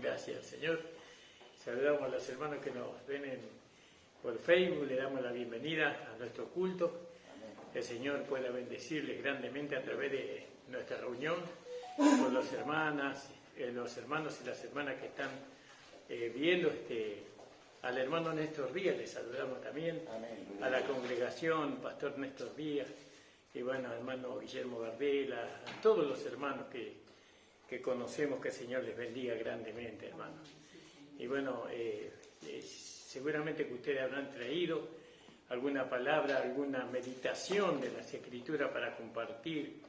Gracias, Señor. Saludamos a los hermanos que nos ven por Facebook, le damos la bienvenida a nuestro culto. Que el Señor pueda bendecirles grandemente a través de nuestra reunión con los hermanos y las hermanas que están viendo al hermano Néstor Díaz, le saludamos también. Amén. A la congregación, Pastor Néstor Díaz, y bueno, al hermano Guillermo Gardela, a todos los hermanos que conocemos, que el Señor les bendiga grandemente, hermanos. Y bueno, seguramente que ustedes habrán traído alguna palabra, alguna meditación de las Escrituras para compartir,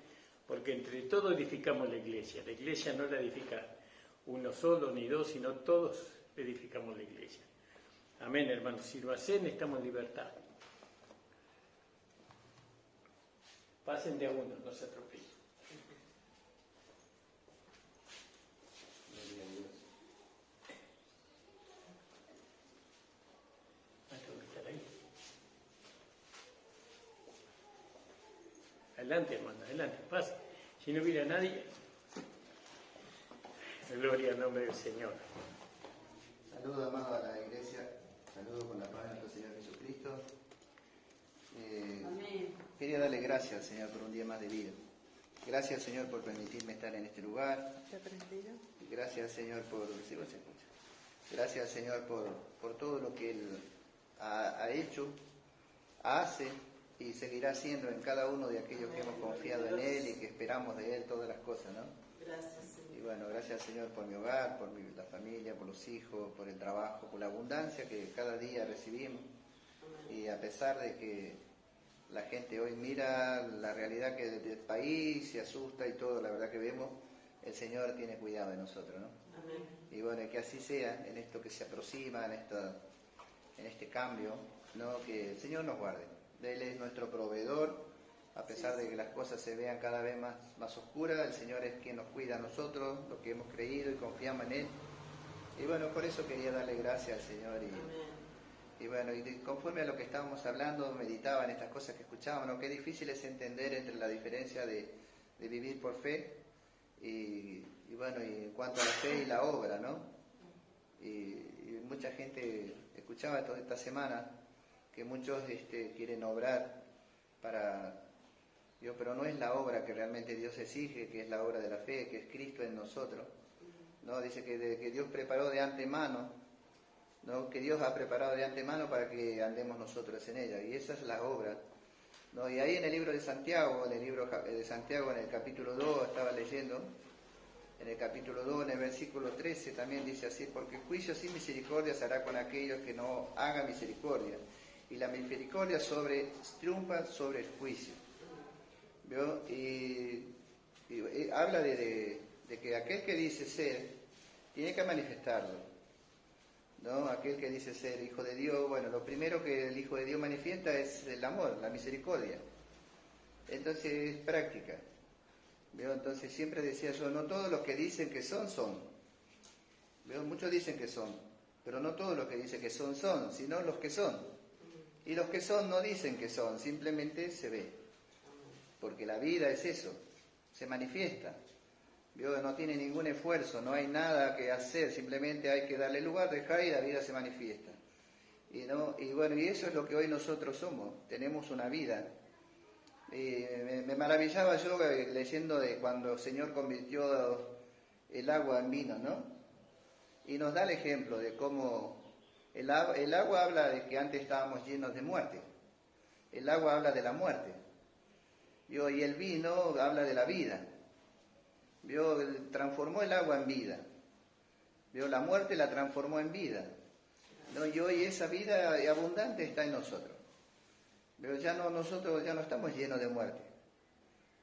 porque entre todos edificamos la iglesia. La iglesia no la edifica uno solo ni dos, sino todos edificamos la iglesia. Amén, hermanos. Sírvanse, estamos en libertad. Pasen de a uno, no se atropellen. Adelante, hermano, adelante, pase. Si no hubiera nadie, gloria al nombre del Señor. Saludos, amado, a la iglesia. Saludos con la paz de nuestro Señor Jesucristo. Amén. Quería darle gracias, Señor, por un día más de vida. Gracias, Señor, por permitirme estar en este lugar. Gracias, Señor, por... Sí, se escucha. Gracias, Señor, por todo lo que Él ha hecho, hace y seguirá haciendo en cada uno de aquellos que hemos confiado en Él y que esperamos de Él todas las cosas, ¿no? Gracias, Señor. Y bueno, gracias, Señor, por mi hogar, por la familia, por los hijos, por el trabajo, por la abundancia que cada día recibimos. Y a pesar de que la gente hoy mira la realidad que del país se asusta y todo, la verdad que vemos, el Señor tiene cuidado de nosotros, ¿no? Amén. Y bueno, que así sea en esto que se aproxima, en este cambio, ¿no? Que el Señor nos guarde. Él es nuestro proveedor, a pesar de que las cosas se vean cada vez más oscuras, el Señor es quien nos cuida a nosotros, los que hemos creído y confiamos en Él. Y bueno, por eso quería darle gracias al Señor. Y bueno, y conforme a lo que estábamos hablando, meditaba en estas cosas que escuchábamos, ¿no? Qué difícil es entender entre la diferencia de vivir por fe y bueno, y en cuanto a la fe y la obra, ¿no? Y mucha gente escuchaba toda esta semana que muchos quieren obrar para Dios, pero no es la obra que realmente Dios exige, que es la obra de la fe, que es Cristo en nosotros, ¿no? Dice que Dios preparó de antemano, ¿no? Que Dios ha preparado de antemano para que andemos nosotros en ella, y esa es la obra, ¿no? Y ahí en el libro de Santiago, en el capítulo 2, estaba leyendo, en el capítulo 2, en el versículo 13, también dice así: porque juicio sin misericordia se hará con aquellos que no hagan misericordia, y la misericordia triunfa sobre el juicio. ¿Vio? Y habla de que aquel que dice ser, tiene que manifestarlo, ¿no? Aquel que dice ser hijo de Dios, bueno, lo primero que el hijo de Dios manifiesta es el amor, la misericordia. Entonces es práctica. ¿Vio? Entonces siempre decía yo, no todos los que dicen que son. ¿Vio? Muchos dicen que son, pero no todos los que dicen que son, sino los que son. Y los que son no dicen que son, simplemente se ve. Porque la vida es eso, se manifiesta. ¿Vio? No tiene ningún esfuerzo, no hay nada que hacer, simplemente hay que darle lugar, dejar y la vida se manifiesta. Y bueno, y eso es lo que hoy nosotros somos, tenemos una vida. Me maravillaba yo leyendo de cuando el Señor convirtió el agua en vino, ¿no? Y nos da el ejemplo de cómo el agua habla de que antes estábamos llenos de muerte. El agua habla de la muerte. ¿Vio? Y el vino habla de la vida. ¿Vio? Transformó el agua en vida. ¿Vio? La muerte la transformó en vida, ¿no? Y hoy esa vida abundante está en nosotros. ¿Vio? Nosotros ya no estamos llenos de muerte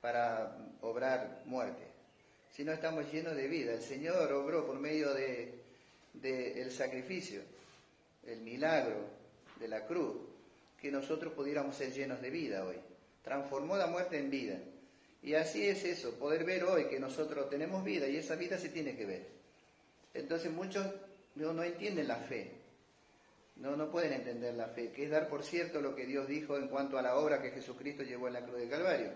para obrar muerte, sino estamos llenos de vida. El Señor obró por medio del sacrificio, el milagro de la cruz, que nosotros pudiéramos ser llenos de vida hoy. Transformó la muerte en vida. Y así es eso, poder ver hoy que nosotros tenemos vida y esa vida se tiene que ver. Entonces muchos no entienden la fe, no pueden entender la fe, que es dar por cierto lo que Dios dijo en cuanto a la obra que Jesucristo llevó en la cruz del Calvario,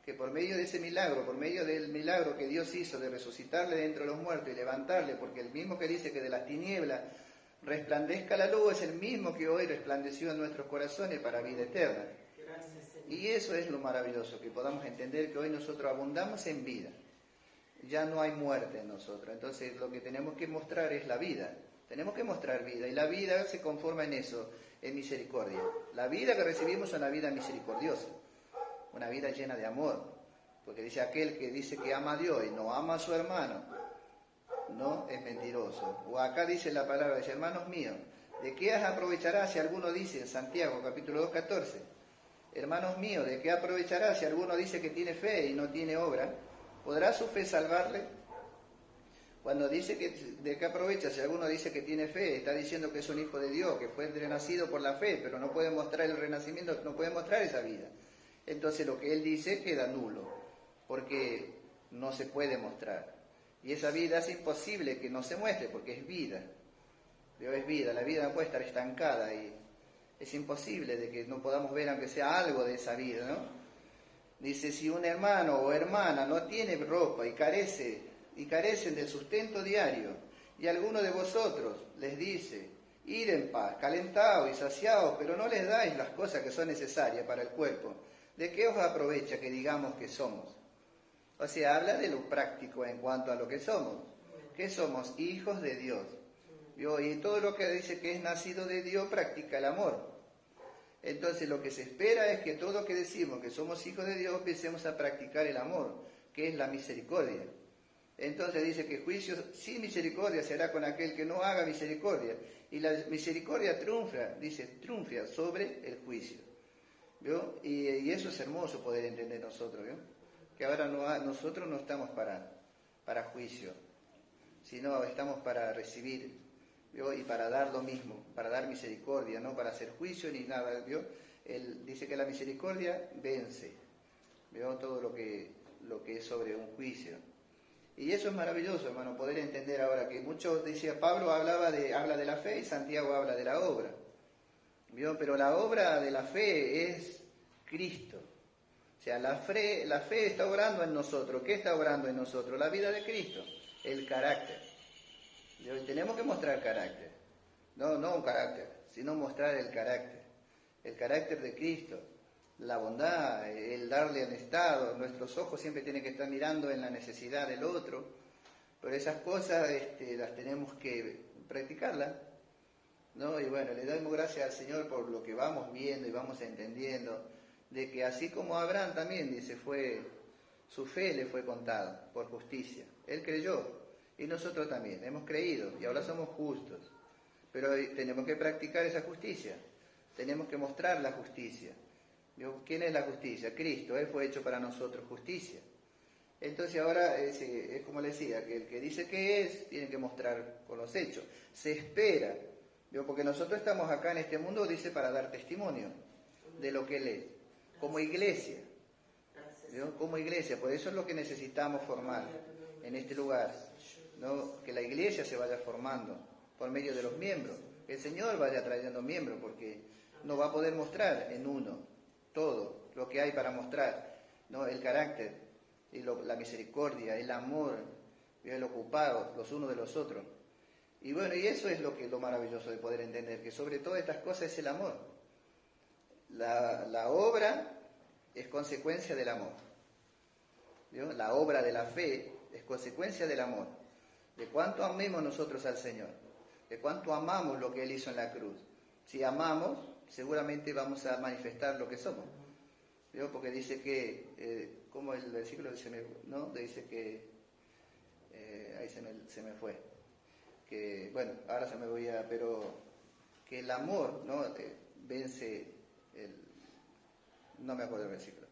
que por medio de ese milagro, por medio del milagro que Dios hizo de resucitarle de entre los muertos y levantarle, porque el mismo que dice que de las tinieblas resplandezca la luz, es el mismo que hoy resplandeció en nuestros corazones para vida eterna. Y eso es lo maravilloso, que podamos entender que hoy nosotros abundamos en vida. Ya no hay muerte en nosotros. Entonces lo que tenemos que mostrar es la vida. Tenemos que mostrar vida. Y la vida se conforma en eso, en misericordia. La vida que recibimos es una vida misericordiosa. Una vida llena de amor. Porque dice aquel que dice que ama a Dios y no ama a su hermano, no es mentiroso. O acá dice la palabra, dice, hermanos míos, ¿de qué aprovechará si alguno dice en Santiago capítulo 2, 14? Hermanos míos, ¿de qué aprovechará si alguno dice que tiene fe y no tiene obra? ¿Podrá su fe salvarle? Cuando dice que de qué aprovecha si alguno dice que tiene fe, está diciendo que es un hijo de Dios, que fue renacido por la fe, pero no puede mostrar el renacimiento, no puede mostrar esa vida. Entonces lo que él dice queda nulo, porque no se puede mostrar. Y esa vida es imposible que no se muestre, porque es vida. Dios es vida, la vida no puede estar estancada y es imposible de que no podamos ver aunque sea algo de esa vida, ¿no? Dice, si un hermano o hermana no tiene ropa y carecen del sustento diario, y alguno de vosotros les dice, id en paz, calentaos y saciaos, pero no les dais las cosas que son necesarias para el cuerpo, ¿de qué os aprovecha que digamos que somos? O sea, habla de lo práctico en cuanto a lo que somos. Que somos hijos de Dios. Y todo lo que dice que es nacido de Dios practica el amor. Entonces lo que se espera es que todo lo que decimos que somos hijos de Dios empecemos a practicar el amor, que es la misericordia. Entonces dice que juicio sin misericordia será con aquel que no haga misericordia. Y la misericordia triunfa sobre el juicio. ¿Vio? Y eso es hermoso poder entender nosotros, ¿vio? Que ahora nosotros no estamos para juicio, sino estamos para recibir, ¿vio? Y para dar lo mismo, para dar misericordia, no para hacer juicio ni nada, ¿vio? Él dice que la misericordia vence, ¿vio? Todo lo que es sobre un juicio. Y eso es maravilloso, hermano, poder entender ahora que muchos, decía Pablo, habla de la fe y Santiago habla de la obra, ¿vio? Pero la obra de la fe es Cristo. O sea, la fe está obrando en nosotros. ¿Qué está obrando en nosotros? La vida de Cristo, el carácter. Y tenemos que mostrar carácter. No un carácter, sino mostrar el carácter de Cristo. La bondad, el darle al Estado. Nuestros ojos siempre tienen que estar mirando en la necesidad del otro. Pero esas cosas las tenemos que practicarlas, ¿no? Y bueno, le damos gracias al Señor por lo que vamos viendo y vamos entendiendo, de que así como Abraham también, dice, su fe le fue contada por justicia. Él creyó y nosotros también hemos creído y ahora somos justos. Pero tenemos que practicar esa justicia, tenemos que mostrar la justicia. ¿Quién es la justicia? Cristo, Él fue hecho para nosotros justicia. Entonces ahora es como le decía, que el que dice que es, tiene que mostrar con los hechos. Se espera, porque nosotros estamos acá en este mundo, dice, para dar testimonio de lo que Él es. Como iglesia, como iglesia, por eso es lo que necesitamos formar en este lugar, ¿no? Que la iglesia se vaya formando por medio de los miembros, que el Señor vaya trayendo miembros, porque no va a poder mostrar en uno todo lo que hay para mostrar, ¿no? El carácter, y la misericordia, el amor, el ocupado los unos de los otros. Y bueno, y eso es lo maravilloso de poder entender, que sobre todas estas cosas es el amor. La obra es consecuencia del amor. ¿Vio? La obra de la fe es consecuencia del amor. De cuánto amemos nosotros al Señor. De cuánto amamos lo que Él hizo en la cruz. Si amamos, seguramente vamos a manifestar lo que somos. ¿Vio? Porque dice que, como el versículo dice, ¿no? Dice que, ahí se me fue. Que, bueno, ahora se me voy pero que el amor, ¿no? Vence. No me acuerdo del versículo,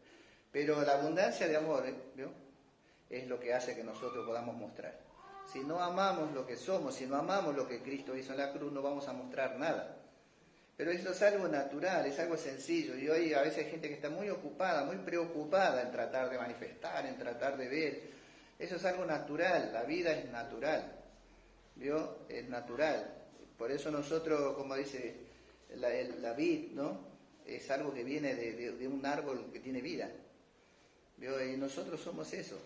pero la abundancia de amor, ¿vio? Es lo que hace que nosotros podamos mostrar. Si no amamos lo que somos, si no amamos lo que Cristo hizo en la cruz, no vamos a mostrar nada. Pero eso es algo natural, es algo sencillo, y hoy a veces hay gente que está muy ocupada, muy preocupada en tratar de manifestar, en tratar de ver. Eso es algo natural, la vida es natural, ¿vio? Es natural. Por eso nosotros, como dice la vid, ¿no? Es algo que viene de un árbol que tiene vida. ¿Vio? Y nosotros somos eso.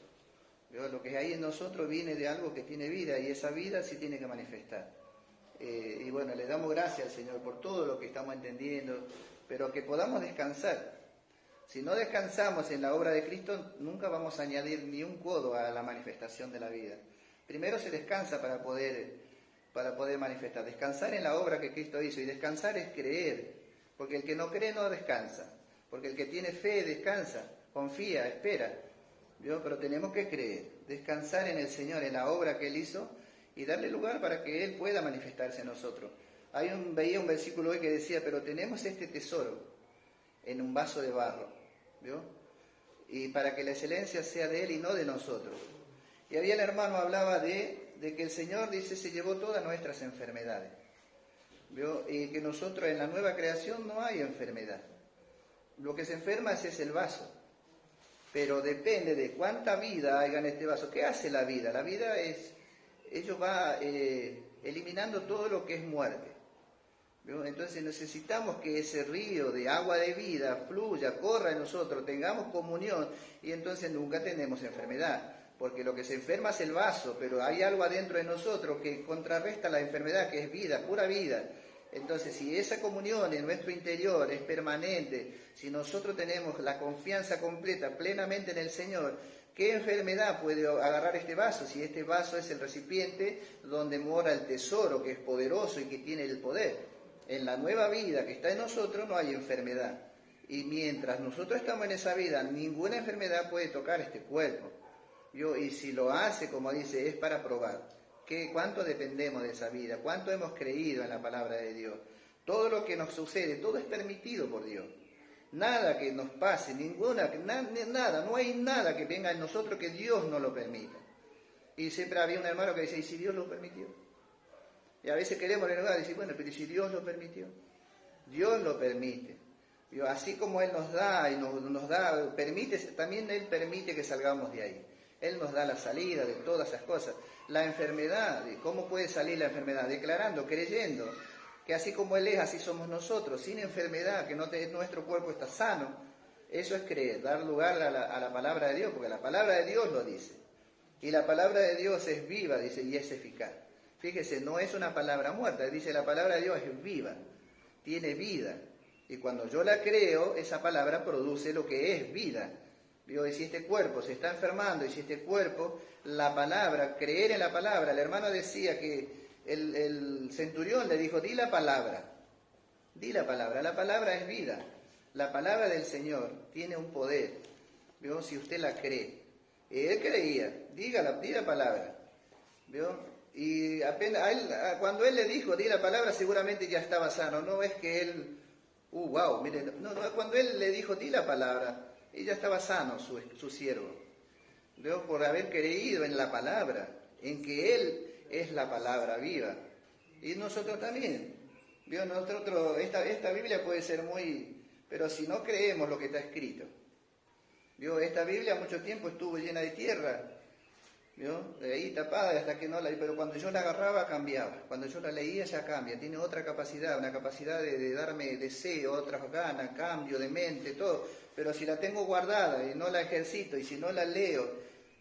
¿Vio? Lo que hay en nosotros viene de algo que tiene vida y esa vida sí tiene que manifestar. Y bueno, le damos gracias al Señor por todo lo que estamos entendiendo, pero que podamos descansar. Si no descansamos en la obra de Cristo, nunca vamos a añadir ni un codo a la manifestación de la vida. Primero se descansa para poder manifestar. Descansar en la obra que Cristo hizo. Y descansar es creer. Porque el que no cree no descansa. Porque el que tiene fe descansa, confía, espera. ¿Vio? Pero tenemos que creer. Descansar en el Señor, en la obra que Él hizo, y darle lugar para que Él pueda manifestarse en nosotros. Veía un versículo hoy que decía, pero tenemos este tesoro en un vaso de barro, ¿vio? Y para que la excelencia sea de Él y no de nosotros. Y había el hermano hablaba de que el Señor, dice, se llevó todas nuestras enfermedades, ¿vio? Y que nosotros en la nueva creación no hay enfermedad. Lo que se enferma es el vaso. Pero depende de cuánta vida haya en este vaso. ¿Qué hace la vida? La vida ello va eliminando todo lo que es muerte. ¿Vio? Entonces necesitamos que ese río de agua de vida fluya, corra en nosotros, tengamos comunión y entonces nunca tenemos enfermedad. Porque lo que se enferma es el vaso, pero hay algo adentro de nosotros que contrarresta la enfermedad, que es vida, pura vida. Entonces, si esa comunión en nuestro interior es permanente, si nosotros tenemos la confianza completa, plenamente en el Señor, ¿qué enfermedad puede agarrar este vaso? Si este vaso es el recipiente donde mora el tesoro, que es poderoso y que tiene el poder. En la nueva vida que está en nosotros no hay enfermedad. Y mientras nosotros estamos en esa vida, ninguna enfermedad puede tocar este cuerpo. Y si lo hace, como dice, es para probar. ¿Cuánto dependemos de esa vida? ¿Cuánto hemos creído en la palabra de Dios? Todo lo que nos sucede, todo es permitido por Dios. Nada que nos pase, nada, no hay nada que venga en nosotros que Dios no lo permita. Y siempre había un hermano que decía, ¿y si Dios lo permitió? Y a veces queremos renegar y decir, bueno, pero ¿y si Dios lo permitió? Dios lo permite. Así como Él nos da y nos da, también Él permite que salgamos de ahí. Él nos da la salida de todas esas cosas. La enfermedad, ¿cómo puede salir la enfermedad? Declarando, creyendo, que así como Él es, así somos nosotros, sin enfermedad, que nuestro cuerpo está sano. Eso es creer, dar lugar a la palabra de Dios, porque la palabra de Dios lo dice. Y la palabra de Dios es viva, dice, y es eficaz. Fíjese, no es una palabra muerta, dice la palabra de Dios es viva, tiene vida. Y cuando yo la creo, esa palabra produce lo que es vida. Y si este cuerpo se está enfermando, y si este cuerpo, la palabra, creer en la palabra, el hermano decía que el centurión le dijo, di la palabra la palabra es vida, la palabra del Señor tiene un poder, ¿vio? Si usted la cree. Él creía, di la palabra, ¿vio? Y cuando él le dijo, di la palabra, seguramente ya estaba sano, no es que él, wow, miren, no, cuando él le dijo, di la palabra, y ya estaba sano su siervo, ¿vio? Por haber creído en la palabra, en que Él es la palabra viva. Y nosotros también, ¿vio? Esta Biblia puede ser pero si no creemos lo que está escrito, ¿vio? Esta Biblia mucho tiempo estuvo llena de tierra, ¿vio? De ahí tapada hasta que no pero cuando yo la agarraba cambiaba, cuando yo la leía ya cambia, tiene otra capacidad, una capacidad de darme deseo, otras ganas, cambio de mente, todo. Pero si la tengo guardada y no la ejercito y si no la leo,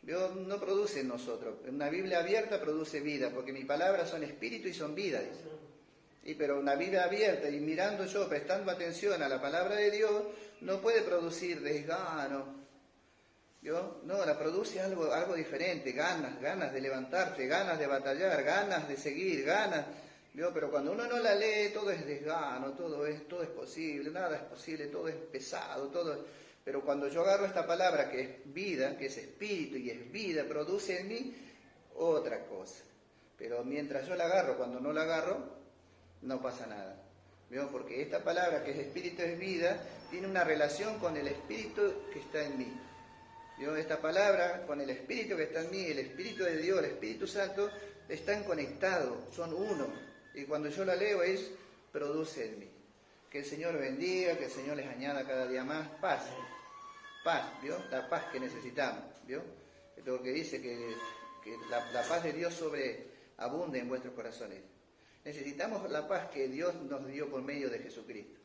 ¿vio? No produce en nosotros. Una Biblia abierta produce vida, porque mis palabras son espíritu y son vida, dice. Pero una Biblia abierta y mirando yo, prestando atención a la palabra de Dios, no puede producir desgano. ¿Vio? No, la produce algo diferente, ganas de levantarte, ganas de batallar, ganas de seguir, ganas. ¿Vio? Pero cuando uno no la lee, todo es desgano, todo es posible, nada es posible, todo es pesado, Pero cuando yo agarro esta palabra que es vida, que es espíritu y es vida, produce en mí otra cosa. Pero mientras yo la agarro, cuando no la agarro, no pasa nada. ¿Vio? Porque esta palabra que es espíritu es vida, tiene una relación con el espíritu que está en mí. ¿Vio? Esta palabra con el espíritu que está en mí, el espíritu de Dios, el Espíritu Santo, están conectados, son uno. Y cuando yo la leo produce en mí. Que el Señor bendiga, que el Señor les añada cada día más paz, ¿vio? La paz que necesitamos, ¿vio? Lo que dice que la paz de Dios sobreabunde en vuestros corazones. Necesitamos la paz que Dios nos dio por medio de Jesucristo.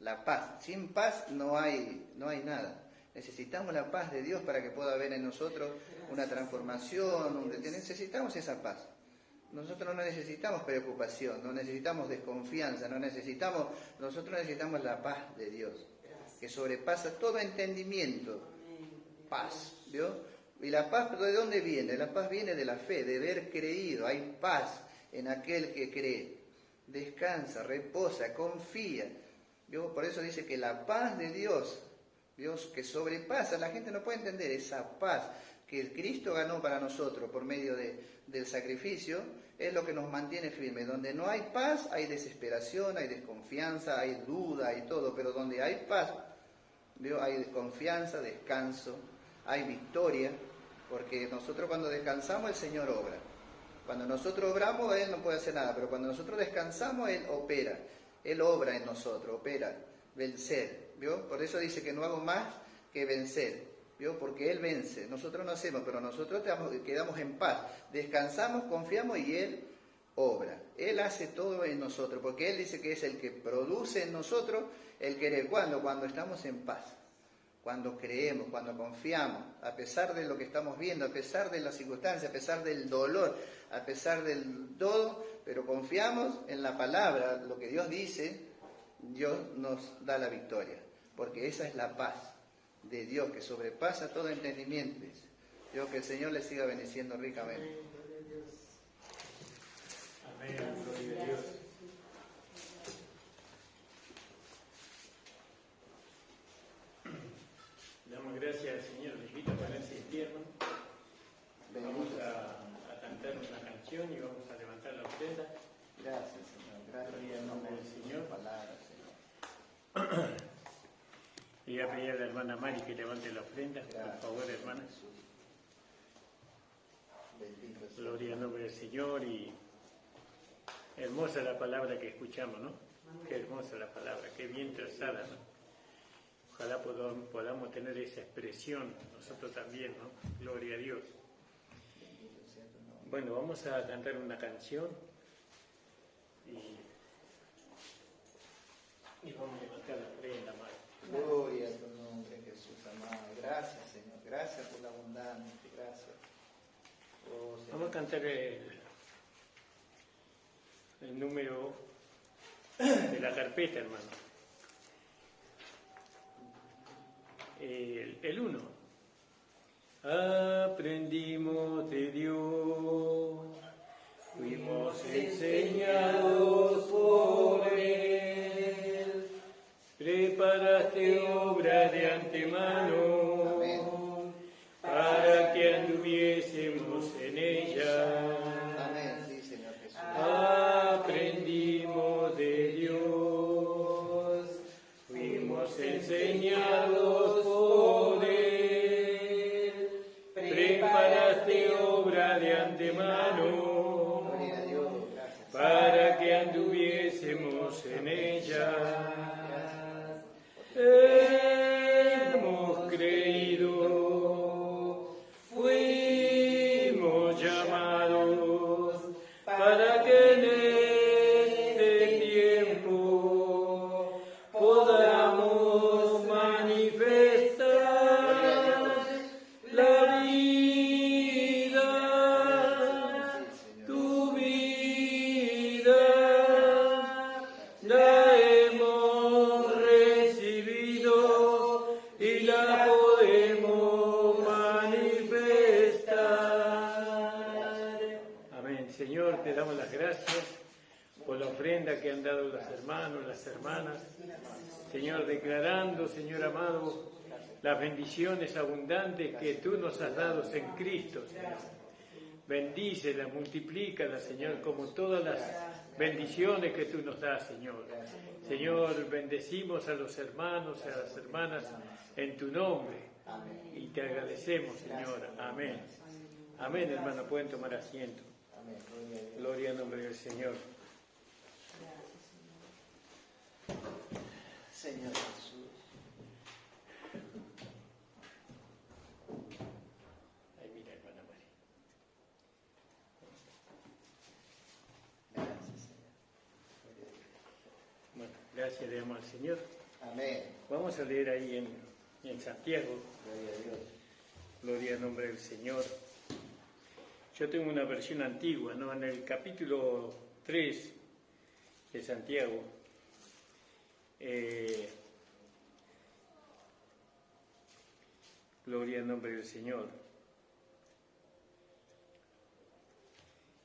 La paz. Sin paz no hay nada. Necesitamos la paz de Dios para que pueda haber en nosotros una transformación. Necesitamos esa paz. Nosotros no necesitamos preocupación, no necesitamos desconfianza, nosotros necesitamos la paz de Dios, que sobrepasa todo entendimiento. Paz, ¿vio? ¿Y la paz de dónde viene? La paz viene de la fe, de haber creído. Hay paz en aquel que cree. Descansa, reposa, confía. ¿Vio? Por eso dice que la paz de Dios, Dios que sobrepasa, la gente no puede entender esa paz que el Cristo ganó para nosotros por medio del sacrificio, es lo que nos mantiene firmes. Donde no hay paz, hay desesperación, hay desconfianza, hay duda, hay todo, pero donde hay paz, ¿vio? Hay confianza, descanso, hay victoria, porque nosotros cuando descansamos el Señor obra. Cuando nosotros obramos, Él no puede hacer nada, pero cuando nosotros descansamos, Él opera, Él obra en nosotros, opera, vencer, ¿vio? Por eso dice que no hago más que vencer. ¿Vio? Porque Él vence, nosotros no hacemos, pero nosotros quedamos en paz, descansamos, confiamos y Él obra. Él hace todo en nosotros, porque Él dice que es el que produce en nosotros el querer. ¿Cuándo? Cuando estamos en paz, cuando creemos, cuando confiamos, a pesar de lo que estamos viendo, a pesar de las circunstancias, a pesar del dolor, a pesar del todo, pero confiamos en la palabra, lo que Dios dice, Dios nos da la victoria, porque esa es la paz de Dios que sobrepasa todo entendimiento. Dios, que el Señor le siga bendiciendo ricamente. Amén, gloria a Dios. Damos gracias al Señor. Le invito a ponerse en pie, hermano. Vamos a cantar una canción y vamos a levantar la ofrenda. Gracias, Señor. Gracias en nombre del Señor. Palabra, Señor. Y voy a pedir a la hermana Mari que levante la ofrenda, por favor, hermana. Gloria al nombre del Señor. Y hermosa la palabra que escuchamos, ¿no? Qué hermosa la palabra, qué bien trazada, ¿no? Ojalá podamos tener esa expresión nosotros también, ¿no? Gloria a Dios. Bueno, vamos a cantar una canción y vamos a levantar la ofrenda, Mari. Gloria a tu nombre, Jesús amado. Gracias, Señor. Gracias por la abundancia. Gracias. Oh, vamos a cantar el número de la carpeta, hermano. El 1. Aprendimos de Dios, fuimos enseñados por Él. Preparaste obra de antemano. Amén. Para que anduviésemos en ella. Amén. Sí, Señor Jesús. Aprendimos de Dios, fuimos enseñados por Él. Preparaste obra de antemano. Gloria a Dios. Gracias. Para que anduviésemos en ella. Hemos creído, fuimos llamados para que en este tiempo podamos manifestar la vida, tu vida, la hemos recibido y la podemos manifestar. Amén. Señor, te damos las gracias por la ofrenda que han dado los hermanos, las hermanas. Señor, declarando, Señor amado, las bendiciones abundantes que tú nos has dado en Cristo, Señor. Bendícelas, multiplícalas, Señor, como todas las bendiciones que tú nos das, Señor. Señor, bendecimos a los hermanos y a las hermanas en tu nombre y te agradecemos, Señor. Amén. Amén, hermano. Pueden tomar asiento. Gloria al nombre del Señor. Señor Jesús. Ahí mira, hermana María. Gracias, Señor. Bueno, gracias le damos al Señor. Amén. Vamos a leer ahí en Santiago. Gloria a Dios. Gloria al nombre del Señor. Yo tengo una versión antigua, ¿no? En el capítulo 3 de Santiago, gloria al nombre del Señor.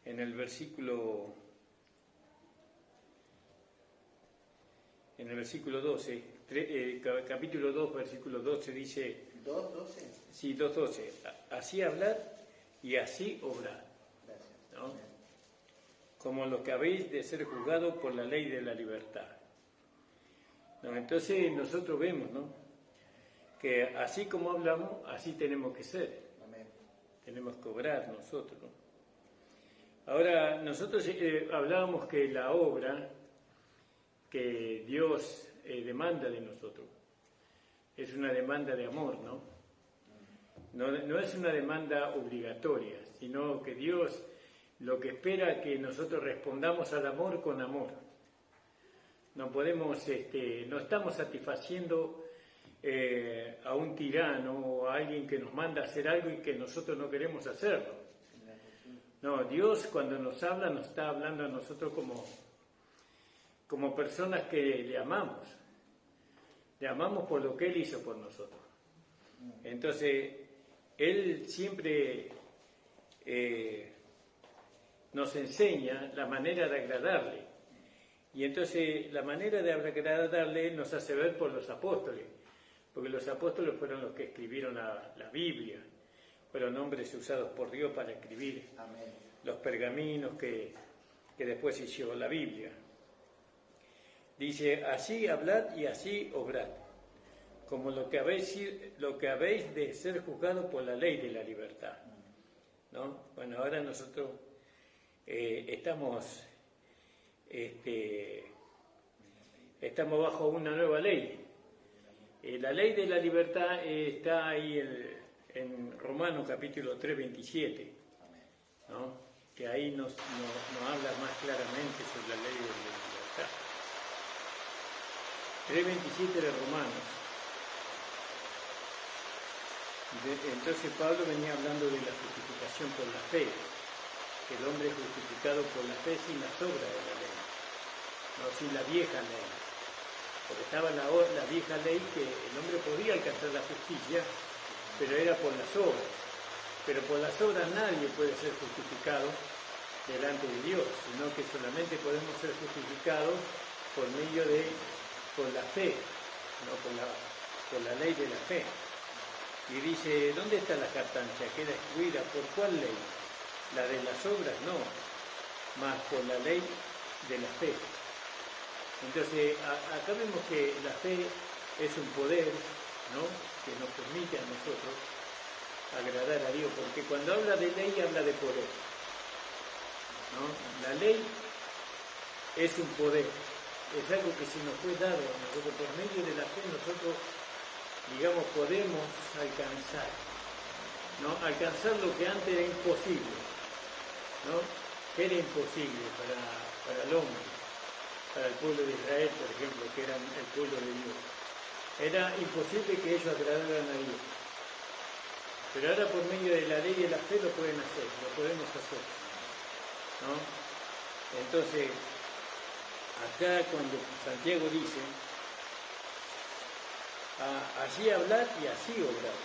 En el versículo 12, capítulo 2, versículo 12 dice... ¿2:12? Sí, 2:12. Así hablar y así obrar, ¿no? Como lo que habéis de ser juzgados por la ley de la libertad. ¿No? Entonces nosotros vemos, ¿no?, que así como hablamos, así tenemos que ser. Amén. Tenemos que obrar nosotros, ¿no? Ahora, nosotros hablábamos que la obra que Dios demanda de nosotros es una demanda de amor, ¿no? No es una demanda obligatoria, sino que Dios lo que espera es que nosotros respondamos al amor con amor. No podemos, no estamos satisfaciendo a un tirano o a alguien que nos manda a hacer algo y que nosotros no queremos hacerlo. No, Dios cuando nos habla nos está hablando a nosotros como personas que le amamos. Le amamos por lo que Él hizo por nosotros. Entonces, Él siempre nos enseña la manera de agradarle. Y entonces la manera de agradarle nos hace ver por los apóstoles, porque los apóstoles fueron los que escribieron la Biblia, fueron hombres usados por Dios para escribir Amén. los pergaminos que después hizo la Biblia. Dice, así hablad y así obrad, como lo que habéis de ser juzgados por la ley de la libertad, ¿no? Bueno, ahora nosotros estamos bajo una nueva ley. La ley de la libertad está ahí en Romanos capítulo 3, 27, ¿no? Que ahí nos habla más claramente sobre la ley de la libertad. 3:27 de Romanos. Entonces Pablo venía hablando de la justificación por la fe, que el hombre es justificado por la fe sin las obras de la ley, no sin la vieja ley, porque estaba la vieja ley que el hombre podía alcanzar la justicia, pero era por las obras, pero por las obras nadie puede ser justificado delante de Dios, sino que solamente podemos ser justificados por la fe, no por la ley de la fe. Y dice, ¿dónde está la jactancia? Queda excluida. ¿Por cuál ley? La de las obras no, más por la ley de la fe. Entonces, acá vemos que la fe es un poder, ¿no?, que nos permite a nosotros agradar a Dios, porque cuando habla de ley habla de poder, ¿no? La ley es un poder, es algo que se nos fue dado a nosotros. Por medio de la fe nosotros, digamos, podemos alcanzar, ¿no? Alcanzar lo que antes era imposible, ¿no? Que era imposible para el hombre, para el pueblo de Israel, por ejemplo, que eran el pueblo de Dios. Era imposible que ellos agradaran a Dios. Pero ahora por medio de la ley y de la fe lo pueden hacer, lo podemos hacer, ¿no? Entonces, acá cuando Santiago dice, así hablar y así obrar,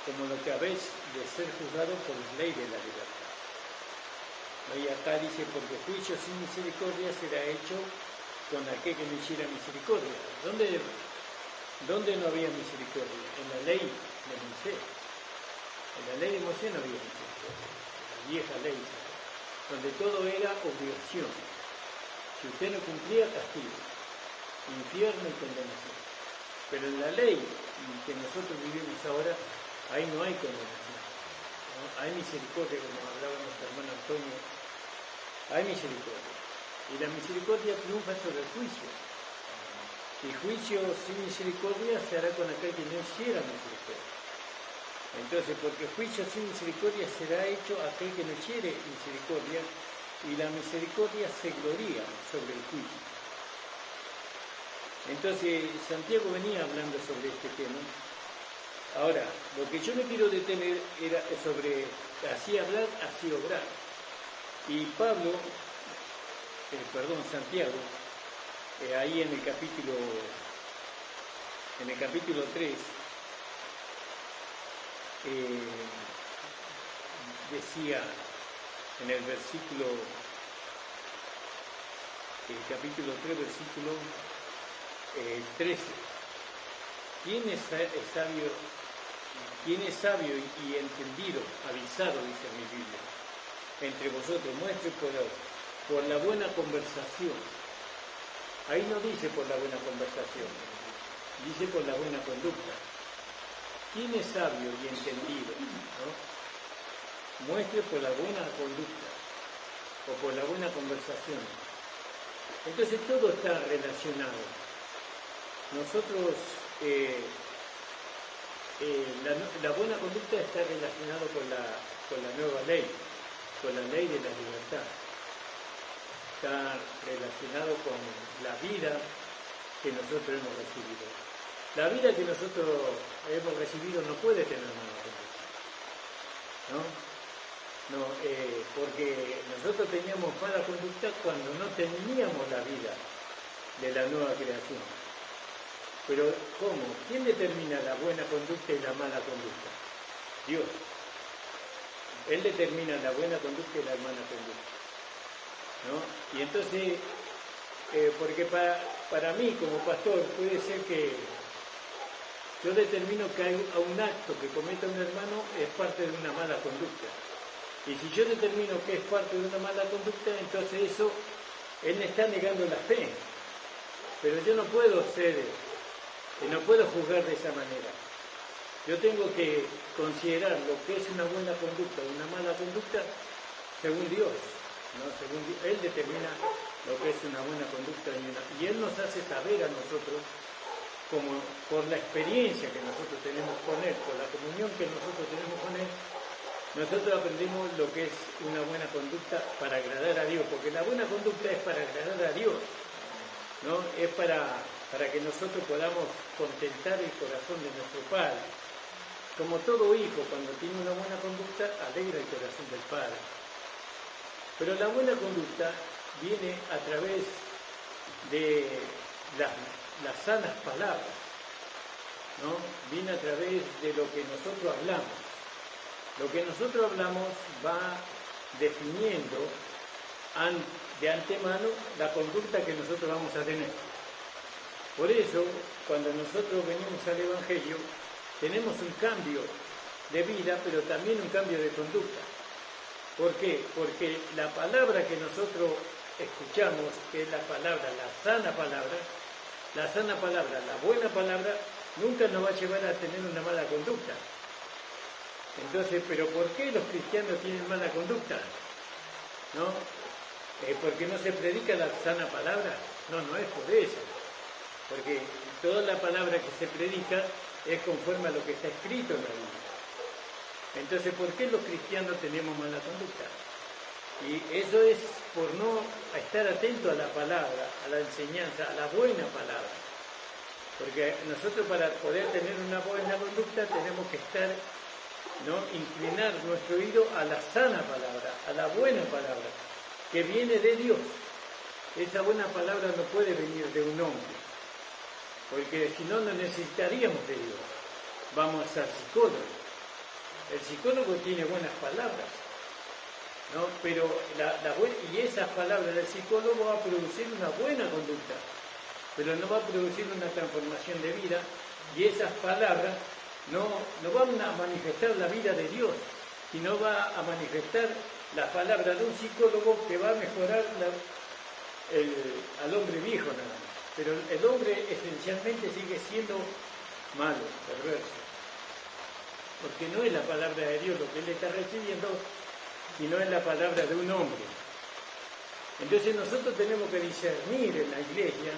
como lo que habéis de ser juzgados por la ley de la libertad. Y acá dice, porque juicio sin misericordia será hecho con aquel que no hiciera misericordia. ¿Dónde no había misericordia? En la ley de Moisés. En la ley de Moisés no había misericordia, la vieja ley, donde todo era obligación. Si usted no cumplía, castigo, infierno y condenación. Pero en la ley que nosotros vivimos ahora, ahí no hay condenación, ¿no? Hay misericordia, como hablaba nuestro hermano Antonio, hay misericordia. Y la misericordia triunfa sobre el juicio. Y juicio sin misericordia se hará con aquel que no hiciera misericordia. Entonces, porque juicio sin misericordia será hecho aquel que no hiciere misericordia, y la misericordia se gloría sobre el juicio. Entonces, Santiago venía hablando sobre este tema, Ahora, lo que yo me quiero detener era sobre así hablar, así obrar. Y Santiago, ahí en el capítulo 3, decía en el capítulo 3, versículo 13, ¿quién es sabio y entendido, avisado, dice mi Biblia, entre vosotros? Muestre por la buena conversación. Ahí no dice por la buena conversación, dice por la buena conducta. ¿Quién es sabio y entendido? ¿No? Muestre por la buena conducta o por la buena conversación. Entonces todo está relacionado. Nosotros, la buena conducta está relacionada con la nueva ley, con la ley de la libertad. Está relacionado con la vida que nosotros hemos recibido. La vida que nosotros hemos recibido no puede tener mala conducta, ¿no? Porque nosotros teníamos mala conducta cuando no teníamos la vida de la nueva creación. Pero ¿cómo? ¿Quién determina la buena conducta y la mala conducta? Dios. Él determina la buena conducta y la mala conducta, ¿no? Y entonces, porque para mí como pastor puede ser que yo determino que hay un acto que cometa un hermano es parte de una mala conducta. Y si yo determino que es parte de una mala conducta, entonces eso, él me está negando la fe. Pero yo no puedo juzgar de esa manera. Yo tengo que considerar lo que es una buena conducta o una mala conducta según Dios, ¿no? Según Dios. Él determina lo que es una buena conducta y Él nos hace saber a nosotros, como por la experiencia que nosotros tenemos con Él, por la comunión que nosotros tenemos con Él, nosotros aprendemos lo que es una buena conducta para agradar a Dios, porque la buena conducta es para agradar a Dios, ¿no? Es para que nosotros podamos contentar el corazón de nuestro Padre. Como todo hijo, cuando tiene una buena conducta, alegra el corazón del Padre. Pero la buena conducta viene a través de las sanas palabras, ¿no? Viene a través de lo que nosotros hablamos. Lo que nosotros hablamos va definiendo de antemano la conducta que nosotros vamos a tener. Por eso, cuando nosotros venimos al Evangelio, tenemos un cambio de vida, pero también un cambio de conducta. ¿Por qué? Porque la palabra que nosotros escuchamos, que es la palabra, la sana palabra, la buena palabra, nunca nos va a llevar a tener una mala conducta. Entonces, ¿pero por qué los cristianos tienen mala conducta? ¿No? ¿Porque no se predica la sana palabra? No es por eso. Porque toda la palabra que se predica es conforme a lo que está escrito en la Biblia. Entonces, ¿por qué los cristianos tenemos mala conducta? Y eso es por no estar atento a la palabra, a la enseñanza, a la buena palabra. Porque nosotros para poder tener una buena conducta tenemos que estar, ¿no? Inclinar nuestro oído a la sana palabra, a la buena palabra, que viene de Dios. Esa buena palabra no puede venir de un hombre, porque si no, no necesitaríamos de Dios. Vamos a ser psicólogos. El psicólogo tiene buenas palabras, ¿no? Pero y esas palabras del psicólogo va a producir una buena conducta, pero no va a producir una transformación de vida, y esas palabras no van a manifestar la vida de Dios, sino va a manifestar las palabras de un psicólogo que va a mejorar al hombre viejo nada más. Pero el hombre esencialmente sigue siendo malo, perverso. Porque no es la palabra de Dios lo que él está recibiendo, sino es la palabra de un hombre. Entonces nosotros tenemos que discernir en la iglesia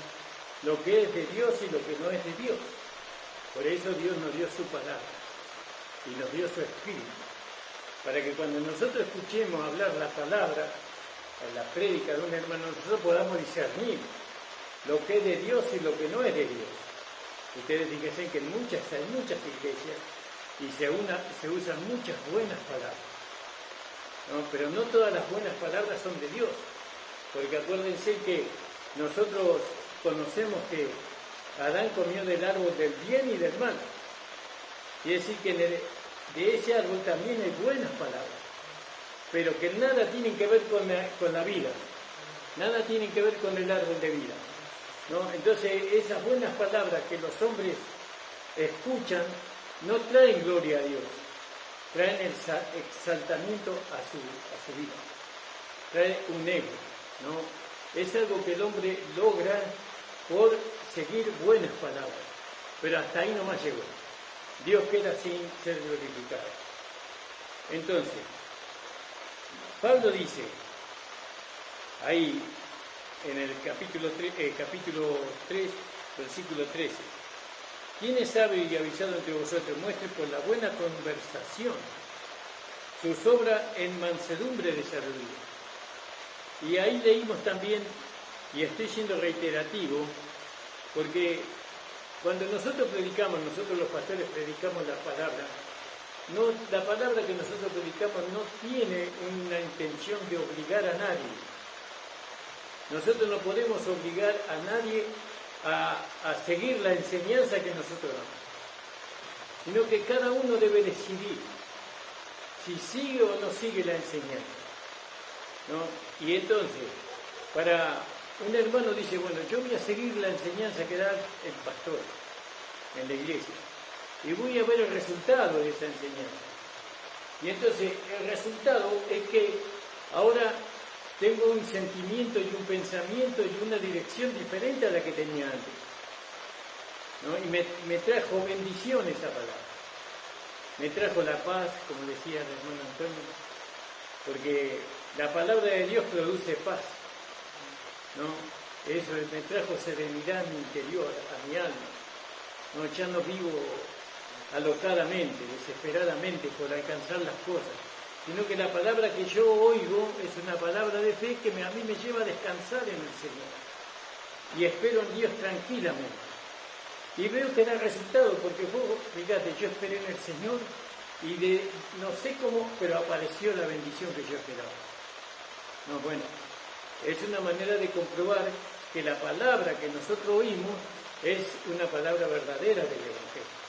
lo que es de Dios y lo que no es de Dios. Por eso Dios nos dio su palabra y nos dio su espíritu, para que cuando nosotros escuchemos hablar la palabra, en la prédica de un hermano, nosotros podamos discernir lo que es de Dios y lo que no es de Dios. Ustedes fíjense que hay muchas iglesias y se usan muchas buenas palabras, ¿no? Pero no todas las buenas palabras son de Dios, porque acuérdense que nosotros conocemos que Adán comió del árbol del bien y del mal. Quiere decir que de ese árbol también hay buenas palabras, pero que nada tienen que ver con la vida, nada tienen que ver con el árbol de vida, ¿no? Entonces esas buenas palabras que los hombres escuchan no traen gloria a Dios, traen el exaltamiento a su vida, trae un ego, ¿no? Es algo que el hombre logra por seguir buenas palabras, pero hasta ahí nomás llegó. Dios queda sin ser glorificado. Entonces, Pablo dice, ahí en el capítulo 3, versículo 13, ¿quién es sabio y avisado entre vosotros? Muestre por la buena conversación sus obras en mansedumbre de sabiduría. Y ahí leímos también, y estoy siendo reiterativo, porque cuando nosotros los pastores predicamos la palabra que nosotros predicamos no tiene una intención de obligar a nadie. Nosotros no podemos obligar a nadie a seguir la enseñanza que nosotros damos, sino que cada uno debe decidir si sigue o no sigue la enseñanza, ¿no? Y entonces, para un hermano dice, bueno, yo voy a seguir la enseñanza que da el pastor en la iglesia y voy a ver el resultado de esa enseñanza. Y entonces el resultado es que ahora tengo un sentimiento y un pensamiento y una dirección diferente a la que tenía antes, ¿no? Y me trajo bendición esa palabra. Me trajo la paz, como decía el hermano Antonio, porque la palabra de Dios produce paz, ¿no? Eso me trajo serenidad en mi interior, a mi alma, ¿no? Ya no vivo alocadamente, desesperadamente por alcanzar las cosas, sino que la palabra que yo oigo es una palabra de fe que a mí me lleva a descansar en el Señor y espero en Dios tranquilamente y veo que da resultado, porque fíjate, yo esperé en el Señor y no sé cómo, pero apareció la bendición que yo esperaba. No, bueno, es una manera de comprobar que la palabra que nosotros oímos es una palabra verdadera del Evangelio,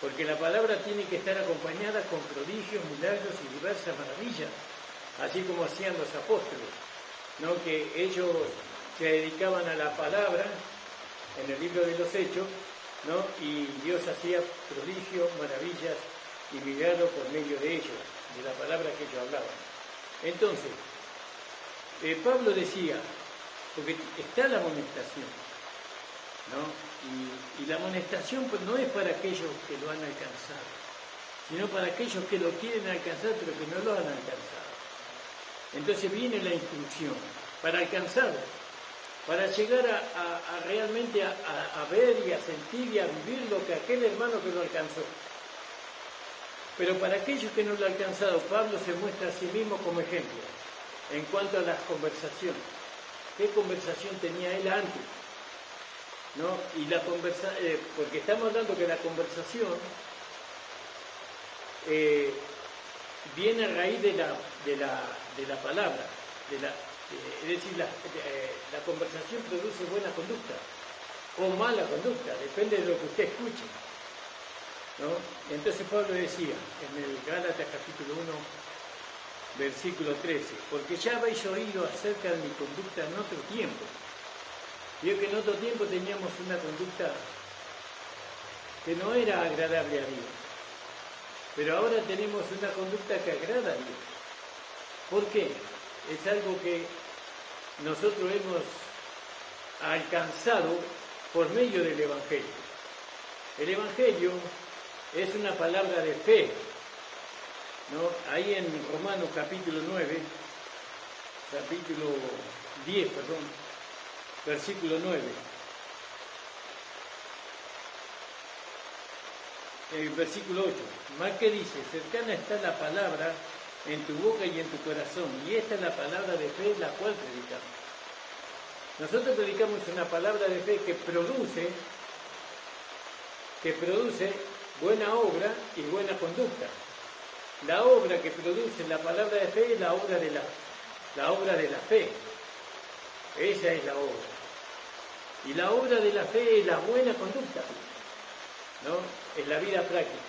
porque la palabra tiene que estar acompañada con prodigios, milagros y diversas maravillas, así como hacían los apóstoles, ¿no? Que ellos se dedicaban a la palabra en el libro de los Hechos, ¿no? Y Dios hacía prodigios, maravillas y milagros por medio de ellos, de la palabra que ellos hablaban. Entonces, Pablo decía, porque está la amonestación, ¿no? Y la amonestación pues, no es para aquellos que lo han alcanzado, sino para aquellos que lo quieren alcanzar pero que no lo han alcanzado. Entonces viene la instrucción para alcanzarlo, para llegar a realmente a ver y a sentir y a vivir lo que aquel hermano que lo alcanzó. Pero para aquellos que no lo han alcanzado, Pablo se muestra a sí mismo como ejemplo en cuanto a las conversaciones. ¿Qué conversación tenía él antes? ¿No? Y porque estamos hablando que la conversación viene a raíz de la palabra, es decir, la conversación produce buena conducta o mala conducta, depende de lo que usted escuche, ¿no? Entonces Pablo decía en el Gálatas capítulo 1, versículo 13, porque ya habéis oído acerca de mi conducta en otro tiempo. Vio que en otro tiempo teníamos una conducta que no era agradable a Dios, pero ahora tenemos una conducta que agrada a Dios. ¿Por qué? Es algo que nosotros hemos alcanzado por medio del Evangelio. El Evangelio es una palabra de fe, ¿no? Ahí en Romanos capítulo 10, versículo 9. Versículo 8. Más que dice, cercana está la palabra en tu boca y en tu corazón, y esta es la palabra de fe la cual predicamos. Nosotros predicamos una palabra de fe que produce buena obra y buena conducta. La obra que produce la palabra de fe es la obra de la fe. Esa es la obra. Y la obra de la fe es la buena conducta, ¿no? Es la vida práctica.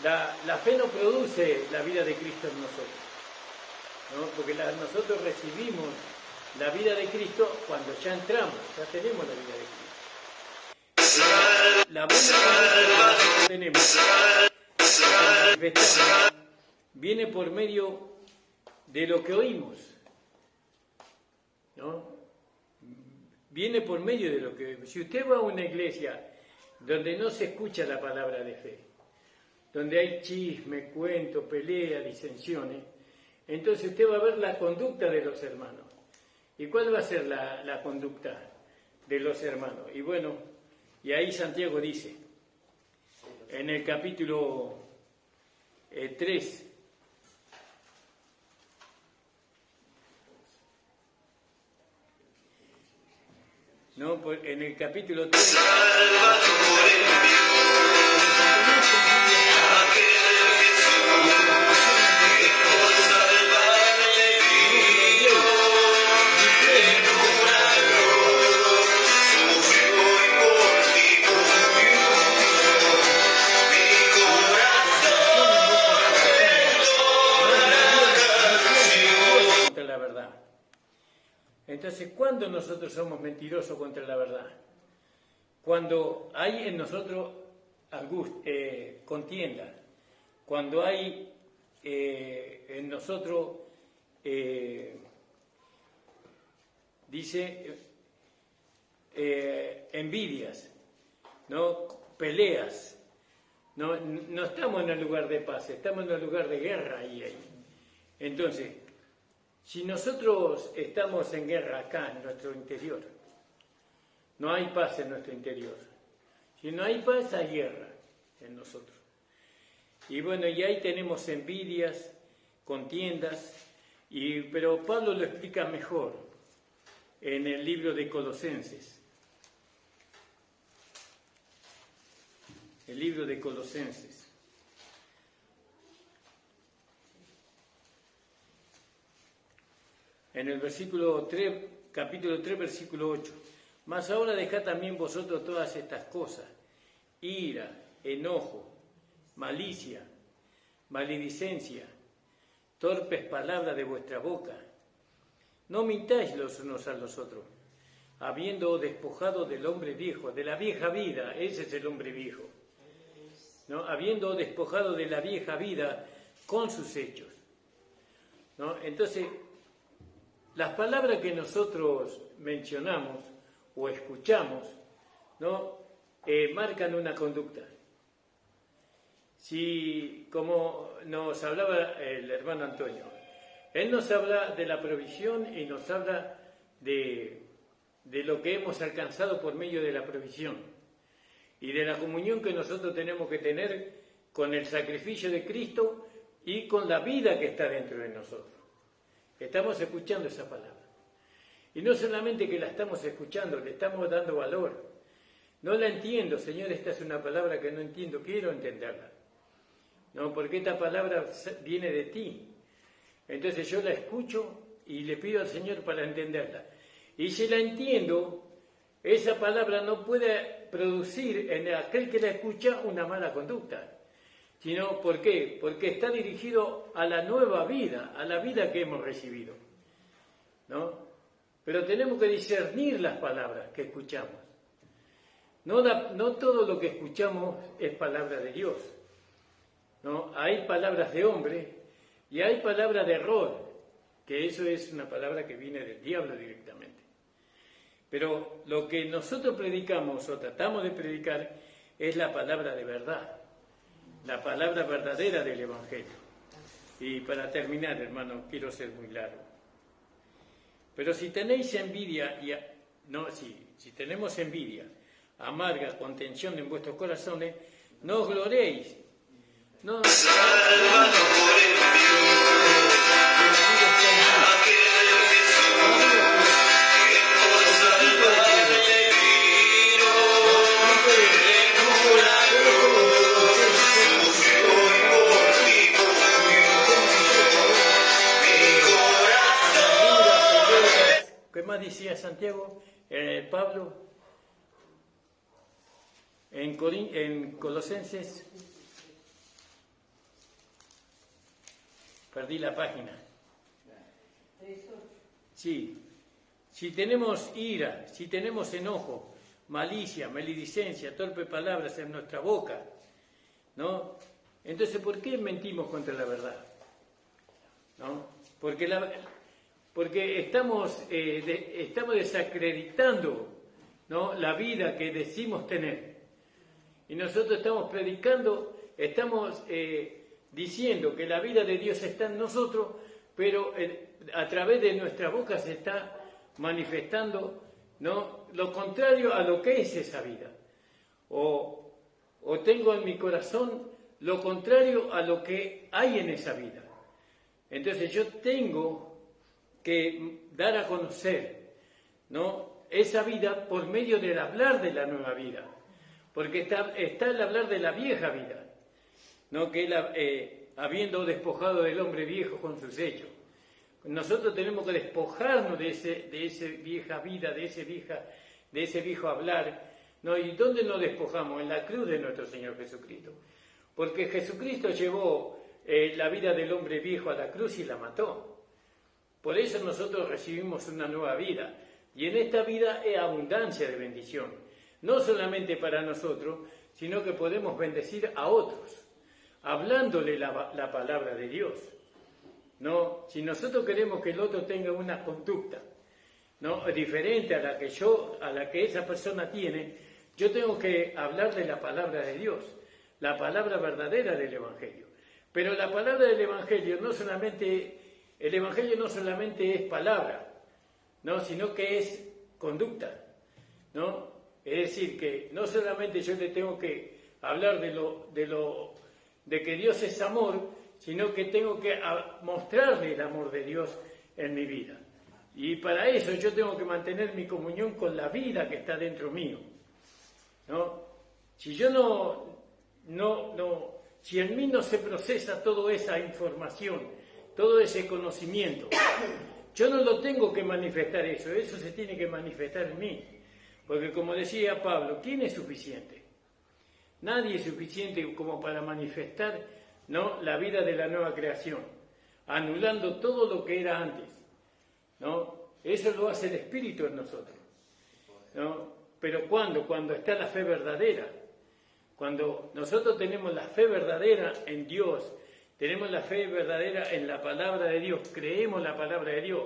La fe no produce la vida de Cristo en nosotros, ¿no? Porque nosotros recibimos la vida de Cristo cuando ya entramos, ya tenemos la vida de Cristo. La buena conducta que nosotros tenemos, que manifestamos, viene por medio de lo que oímos, ¿no? Viene por medio de lo que oímos. Si usted va a una iglesia donde no se escucha la palabra de fe, donde hay chisme, cuento, pelea, disensiones, entonces usted va a ver la conducta de los hermanos. ¿Y cuál va a ser la conducta de los hermanos? Y bueno, y ahí Santiago dice, en el capítulo 3, ¿no? En el capítulo 3, entonces, ¿cuándo nosotros somos mentirosos contra la verdad? Cuando hay en nosotros contienda, cuando hay en nosotros, envidias, ¿no? Peleas. No estamos en el lugar de paz, estamos en el lugar de guerra ahí. Entonces, si nosotros estamos en guerra acá, en nuestro interior, no hay paz en nuestro interior. Si no hay paz, hay guerra en nosotros. Y bueno, y ahí tenemos envidias, contiendas, pero Pablo lo explica mejor en el libro de Colosenses. El libro de Colosenses. En el capítulo 3, versículo 8. Mas ahora dejad también vosotros todas estas cosas: ira, enojo, malicia, maledicencia, torpes palabras de vuestra boca. No mintáis los unos a los otros, habiendo despojado del hombre viejo, de la vieja vida. Ese es el hombre viejo, ¿no? Habiendo despojado de la vieja vida con sus hechos, ¿no? Entonces, las palabras que nosotros mencionamos o escuchamos, ¿no? Marcan una conducta. Si, como nos hablaba el hermano Antonio, él nos habla de la provisión y nos habla de lo que hemos alcanzado por medio de la provisión y de la comunión que nosotros tenemos que tener con el sacrificio de Cristo y con la vida que está dentro de nosotros. Estamos escuchando esa palabra. Y no solamente que la estamos escuchando, le estamos dando valor. No la entiendo, Señor, esta es una palabra que no entiendo, quiero entenderla. No, porque esta palabra viene de ti. Entonces yo la escucho y le pido al Señor para entenderla. Y si la entiendo, esa palabra no puede producir en aquel que la escucha una mala conducta. Sino, ¿por qué? Porque está dirigido a la nueva vida, a la vida que hemos recibido, ¿no? Pero tenemos que discernir las palabras que escuchamos. No todo lo que escuchamos es palabra de Dios, ¿no? Hay palabras de hombre y hay palabras de error, que eso es una palabra que viene del diablo directamente. Pero lo que nosotros predicamos o tratamos de predicar es la palabra de verdad, la palabra verdadera del Evangelio. Y para terminar, hermano, quiero ser muy largo. Pero si tenéis envidia, si tenemos envidia, amarga contención en vuestros corazones, no os gloréis. No más decía Santiago, Pablo, en Colosenses, perdí la página. Sí, si tenemos ira, si tenemos enojo, malicia, maledicencia, torpe palabras en nuestra boca, ¿no? Entonces, ¿por qué mentimos contra la verdad? ¿No? Porque estamos desacreditando, ¿no?, la vida que decimos tener. Y nosotros estamos predicando, estamos diciendo que la vida de Dios está en nosotros, pero a través de nuestra boca se está manifestando, ¿no?, lo contrario a lo que es esa vida. O tengo en mi corazón lo contrario a lo que hay en esa vida. Entonces yo tengo que dar a conocer, ¿no?, esa vida por medio del hablar de la nueva vida. Porque está el hablar de la vieja vida, ¿no?, que habiendo despojado del hombre viejo con sus hechos. Nosotros tenemos que despojarnos de esa vieja vida, de ese viejo hablar, ¿no? ¿Y dónde nos despojamos? En la cruz de nuestro Señor Jesucristo. Porque Jesucristo llevó la vida del hombre viejo a la cruz y la mató. Por eso nosotros recibimos una nueva vida. Y en esta vida hay abundancia de bendición. No solamente para nosotros, sino que podemos bendecir a otros, hablándole la palabra de Dios. ¿No? Si nosotros queremos que el otro tenga una conducta, ¿no?, diferente a la que esa persona tiene, yo tengo que hablarle la palabra de Dios, la palabra verdadera del Evangelio. Pero la palabra del Evangelio el Evangelio no solamente es palabra, ¿no?, sino que es conducta, ¿no? Es decir, que no solamente yo le tengo que hablar de que Dios es amor, sino que tengo que mostrarle el amor de Dios en mi vida. Y para eso yo tengo que mantener mi comunión con la vida que está dentro mío, ¿no? Si yo si en mí no se procesa toda esa información, todo ese conocimiento, yo no lo tengo que manifestar eso se tiene que manifestar en mí. Porque como decía Pablo, ¿quién es suficiente? Nadie es suficiente como para manifestar, ¿no?, la vida de la nueva creación, anulando todo lo que era antes, ¿no? Eso lo hace el Espíritu en nosotros, ¿no? Pero cuando está la fe verdadera, cuando nosotros tenemos la fe verdadera en Dios, tenemos la fe verdadera en la palabra de Dios, creemos la palabra de Dios,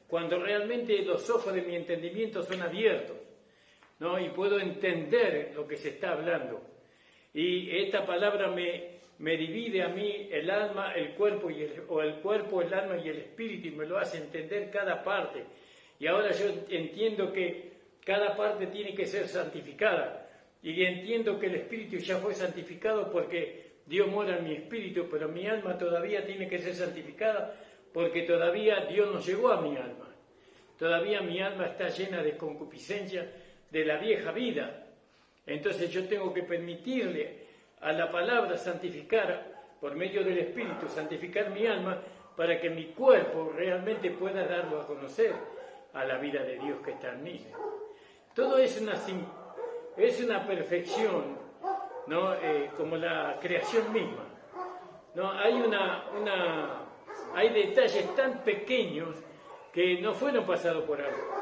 cuando realmente los ojos de mi entendimiento son abiertos, ¿no?, y puedo entender lo que se está hablando, y esta palabra me divide a mí el alma, el cuerpo, el cuerpo, el alma y el espíritu, y me lo hace entender cada parte. Y ahora yo entiendo que cada parte tiene que ser santificada, y entiendo que el espíritu ya fue santificado porque Dios mora en mi espíritu, pero mi alma todavía tiene que ser santificada porque todavía Dios no llegó a mi alma. Todavía mi alma está llena de concupiscencia de la vieja vida. Entonces yo tengo que permitirle a la palabra santificar, por medio del Espíritu, santificar mi alma, para que mi cuerpo realmente pueda darlo a conocer a la vida de Dios que está en mí. Todo es una perfección, ¿no?, como la creación misma, ¿no? Hay detalles tan pequeños que no fueron pasados por algo,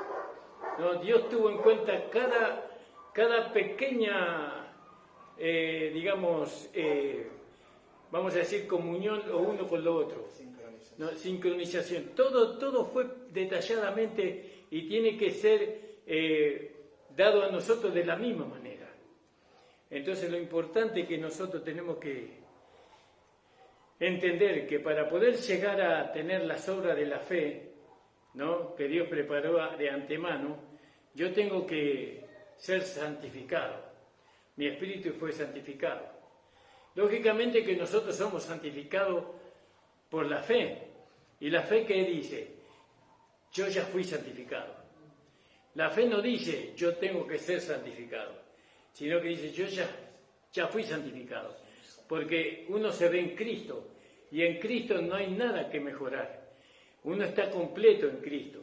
¿no? Dios tuvo en cuenta cada pequeña, vamos a decir, comunión o uno con lo otro, ¿no?, sincronización. Todo fue detalladamente y tiene que ser dado a nosotros de la misma manera. Entonces lo importante es que nosotros tenemos que entender que para poder llegar a tener las obras de la fe, ¿no?, que Dios preparó de antemano, yo tengo que ser santificado. Mi espíritu fue santificado. Lógicamente que nosotros somos santificados por la fe. ¿Y la fe qué dice? Yo ya fui santificado. La fe no dice yo tengo que ser santificado, sino que dice yo ya fui santificado. Porque uno se ve en Cristo y en Cristo no hay nada que mejorar. Uno está completo en Cristo,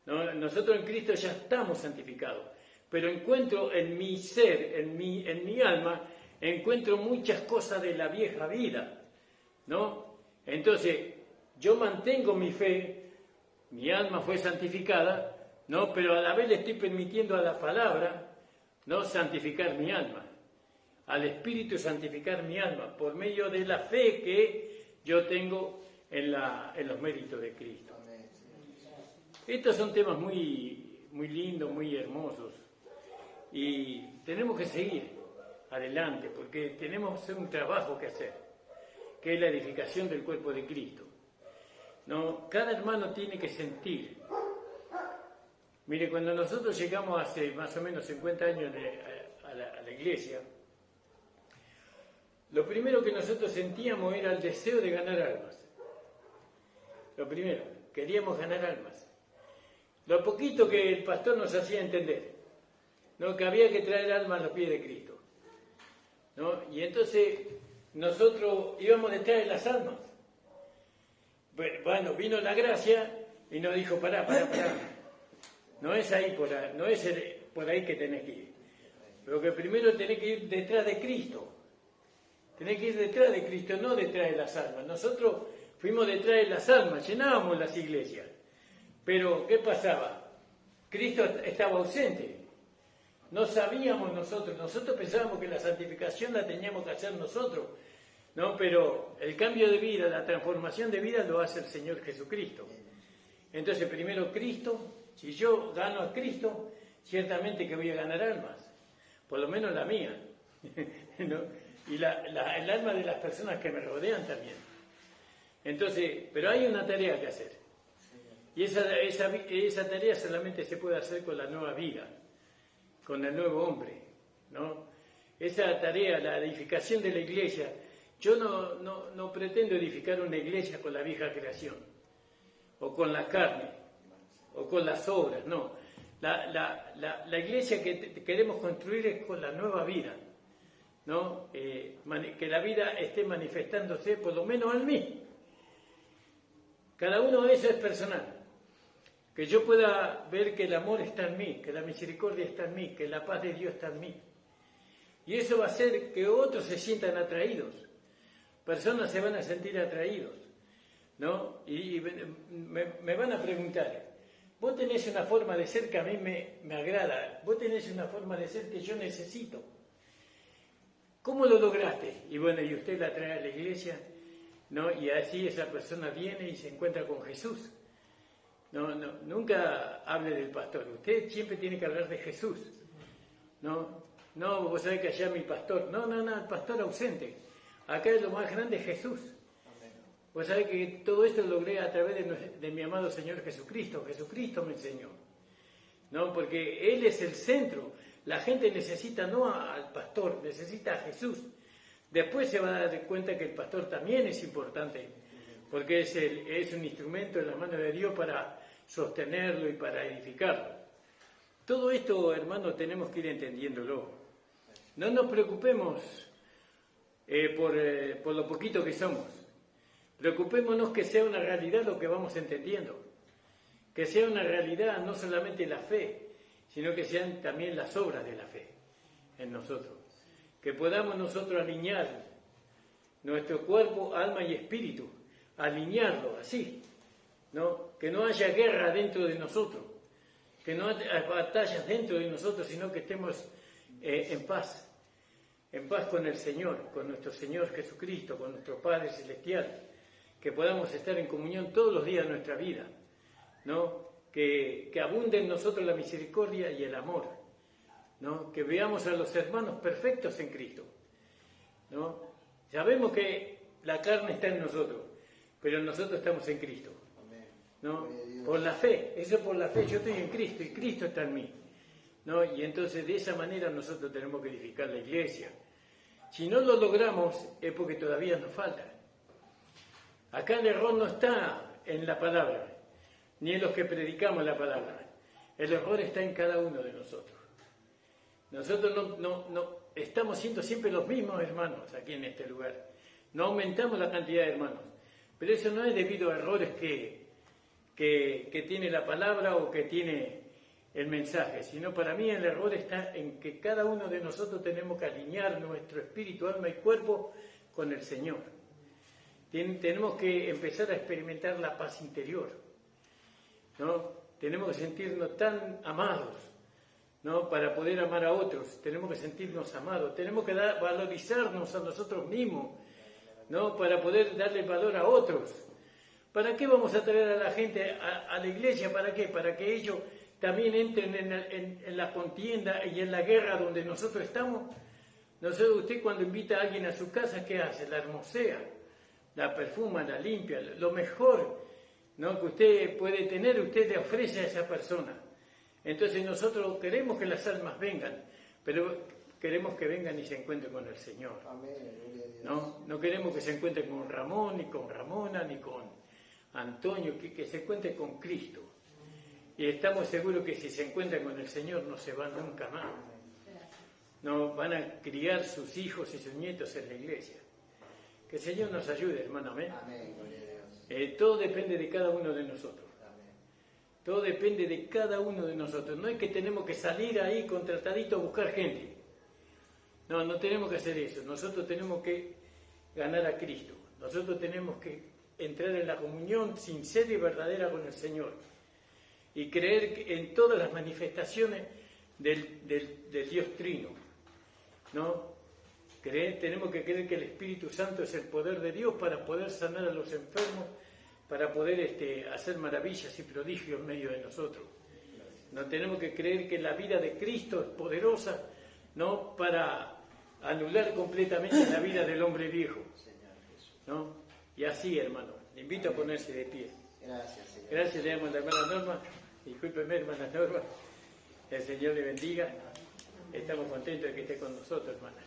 ¿no? nosotros en Cristo ya estamos santificados, pero encuentro en mi ser, en mi alma, encuentro muchas cosas de la vieja vida, ¿no? Entonces, yo mantengo mi fe, mi alma fue santificada, ¿no? Pero a la vez le estoy permitiendo a la palabra, ¿no?, santificar mi alma, al Espíritu santificar mi alma, por medio de la fe que yo tengo en los méritos de Cristo. Estos son temas muy, muy lindos, muy hermosos, y tenemos que seguir adelante, porque tenemos un trabajo que hacer, que es la edificación del cuerpo de Cristo. No, cada hermano tiene que sentir. Mire, cuando nosotros llegamos hace más o menos 50 años a la iglesia, lo primero que nosotros sentíamos era el deseo de ganar almas. Lo primero, queríamos ganar almas. Lo poquito que el pastor nos hacía entender, ¿no?, que había que traer almas a los pies de Cristo, ¿no? Y entonces nosotros íbamos detrás de las almas. Bueno, vino la gracia y nos dijo, pará. No es por ahí que tenés que ir. Pero que primero tenés que ir detrás de Cristo. Tenés que ir detrás de Cristo, no detrás de las almas. Nosotros fuimos detrás de las almas, llenábamos las iglesias. Pero, ¿qué pasaba? Cristo estaba ausente. No sabíamos nosotros pensábamos que la santificación la teníamos que hacer nosotros, ¿no? Pero el cambio de vida, la transformación de vida lo hace el Señor Jesucristo. Entonces, primero Cristo. Si yo gano a Cristo, ciertamente que voy a ganar almas, por lo menos la mía, ¿no? Y el alma de las personas que me rodean también. Entonces, pero hay una tarea que hacer. Y esa tarea solamente se puede hacer con la nueva vida, con el nuevo hombre, ¿no? Esa tarea, la edificación de la iglesia, yo no pretendo edificar una iglesia con la vieja creación, o con la carne, o con las obras, no. La iglesia que queremos construir es con la nueva vida, ¿no? Que la vida esté manifestándose por lo menos en mí. Cada uno de eso es personal. Que yo pueda ver que el amor está en mí, que la misericordia está en mí, que la paz de Dios está en mí. Y eso va a hacer que otros se sientan atraídos. Personas se van a sentir atraídos, ¿no? Y me van a preguntar, vos tenés una forma de ser que a mí me agrada, vos tenés una forma de ser que yo necesito. ¿Cómo lo lograste? Y bueno, y usted la trae a la iglesia, ¿no? Y así esa persona viene y se encuentra con Jesús. No, nunca hable del pastor, usted siempre tiene que hablar de Jesús. No, vos sabés que allá mi pastor, no, el pastor ausente. Acá es lo más grande, Jesús. Vos sabés que todo esto lo logré a través de mi amado Señor Jesucristo. Jesucristo me enseñó, ¿no? Porque Él es el centro. La gente necesita no al pastor, necesita a Jesús. Después se va a dar cuenta que el pastor también es importante, porque es un instrumento en las manos de Dios para sostenerlo y para edificarlo. Todo esto, hermanos, tenemos que ir entendiéndolo. No nos preocupemos por lo poquito que somos. Preocupémonos que sea una realidad lo que vamos entendiendo. Que sea una realidad no solamente la fe, sino que sean también las obras de la fe en nosotros. Que podamos nosotros alinear nuestro cuerpo, alma y espíritu, alinearlo así, ¿no? Que no haya guerra dentro de nosotros, que no haya batallas dentro de nosotros, sino que estemos en paz con el Señor, con nuestro Señor Jesucristo, con nuestro Padre Celestial, que podamos estar en comunión todos los días de nuestra vida, ¿no? Que abunde en nosotros la misericordia y el amor, ¿no? Que veamos a los hermanos perfectos en Cristo, ¿no? Sabemos que la carne está en nosotros, pero nosotros estamos en Cristo, ¿no? Por la fe, eso por la fe, yo estoy en Cristo y Cristo está en mí, ¿no? Y entonces de esa manera nosotros tenemos que edificar la iglesia. Si no lo logramos es porque todavía nos falta. Acá el error no está en la palabra, ni en los que predicamos la palabra. El error está en cada uno de nosotros. Nosotros no estamos siendo siempre los mismos hermanos aquí en este lugar. No aumentamos la cantidad de hermanos. Pero eso no es debido a errores que que tiene la palabra o que tiene el mensaje, sino para mí el error está en que cada uno de nosotros tenemos que alinear nuestro espíritu, alma y cuerpo con el Señor. Tenemos que empezar a experimentar la paz interior, ¿no? Tenemos que sentirnos tan amados, ¿no? Para poder amar a otros, tenemos que sentirnos amados, tenemos que valorizarnos a nosotros mismos, ¿no? Para poder darle valor a otros. ¿Para qué vamos a traer a la gente a la iglesia? ¿Para qué? Para que ellos también entren en la contienda y en la guerra donde nosotros estamos. No sé, usted cuando invita a alguien a su casa, ¿qué hace? La hermosea, la perfuma, la limpia, lo mejor, ¿no? Que usted puede tener, usted le ofrece a esa persona. Entonces nosotros queremos que las almas vengan, pero queremos que vengan y se encuentren con el Señor. ¿No? No queremos que se encuentren con Ramón, ni con Ramona, ni con Antonio, que se encuentren con Cristo. Y estamos seguros que si se encuentran con el Señor no se van nunca más. No van a criar sus hijos y sus nietos en la iglesia. Que el Señor nos ayude, hermano. Amén. Todo depende de cada uno de nosotros. Todo depende de cada uno de nosotros. No es que tenemos que salir ahí contratadito a buscar gente. No, no tenemos que hacer eso. Nosotros tenemos que ganar a Cristo. Nosotros tenemos que entrar en la comunión sincera y verdadera con el Señor. Y creer en todas las manifestaciones del Dios Trino, ¿no? Tenemos que creer que el Espíritu Santo es el poder de Dios para poder sanar a los enfermos, para poder hacer maravillas y prodigios en medio de nosotros. No tenemos que creer que la vida de Cristo es poderosa, ¿no? Para anular completamente la vida del hombre viejo, ¿no? Y así, hermano, le invito a ponerse de pie. Gracias, Señor. Gracias, le damos a la hermana Norma. Discúlpeme, hermana Norma. El Señor le bendiga. Estamos contentos de que esté con nosotros, hermana.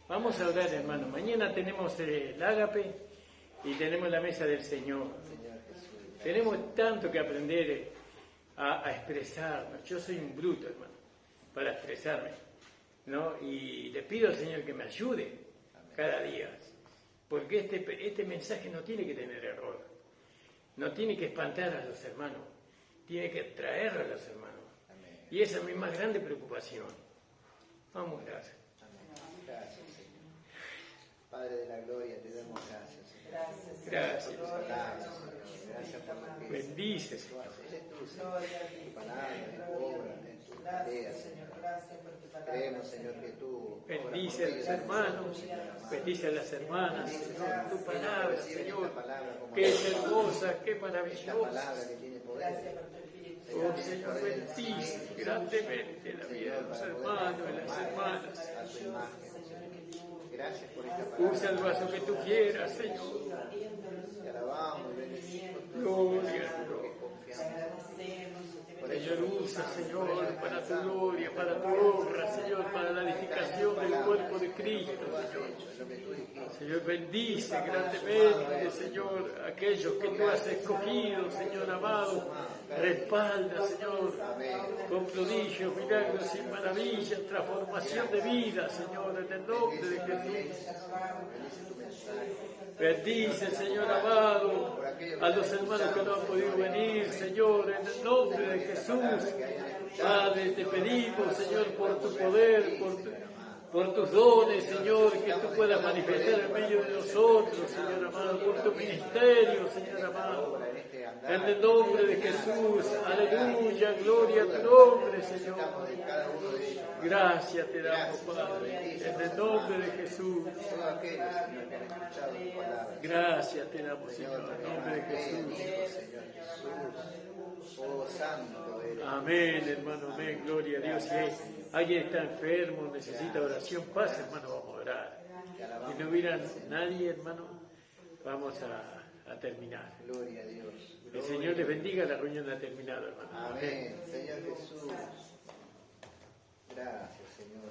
Vamos a orar, hermano. Mañana tenemos el ágape y tenemos la mesa del Señor. Tenemos tanto que aprender a expresarnos. Yo soy un bruto, hermano, para expresarme, ¿no? Y le pido al Señor que me ayude cada día. Porque este mensaje no tiene que tener error. No tiene que espantar a los hermanos. Tiene que atraer a los hermanos. Amén. Y esa es mi más grande preocupación. Vamos a orar. Gracias, Señor. Padre de la gloria, te damos gracias, Señor. Gracias. Por tus palabras, Señor. Gracias por lo que bendice, tú haces en tu palabra, en tu obra, en tus tareas, Señor. Creemos, Señor, que tú bendice a los hermanos, bendice a las hermanas, Señor, tu palabra, Señor, que es hermosa, que maravillosa. Oh, Señor, bendice grandemente la vida de los hermanos y las hermanas. Gracias por esta palabra. Usa el vaso que tú quieras, Señor. Te alabamos y bendecimos. Gloria, Señor, usa, Señor, para tu gloria, para tu honra, Señor, para la edificación del cuerpo de Cristo, Señor. Señor, bendice grandemente, Señor, aquellos que tú has escogido, Señor amado. Respalda, Señor, con prodigios, milagros y maravillas, transformación de vida, Señor, en el nombre de Jesús. Bendice, Señor amado, a los hermanos que no han podido venir, Señor, en el nombre de Jesús. Padre, te pedimos, Señor, por tu poder, por tus dones, Señor, que tú puedas manifestar en medio de nosotros, Señor amado, por tu ministerio, Señor amado. En el nombre de Jesús, aleluya, gloria a tu nombre, Señor. Gracias te damos, Padre, en el nombre de Jesús. Gracias te damos, Señor, en el nombre de Jesús. Amén, hermano, amén, gloria a Dios. Si alguien está enfermo, necesita oración, pasa, hermano, vamos a orar. Si no hubiera nadie, hermano, vamos a terminar. Gloria a Dios. El Señor les bendiga, la reunión ha terminado, hermano. Amén. Señor Jesús. Gracias, Señor.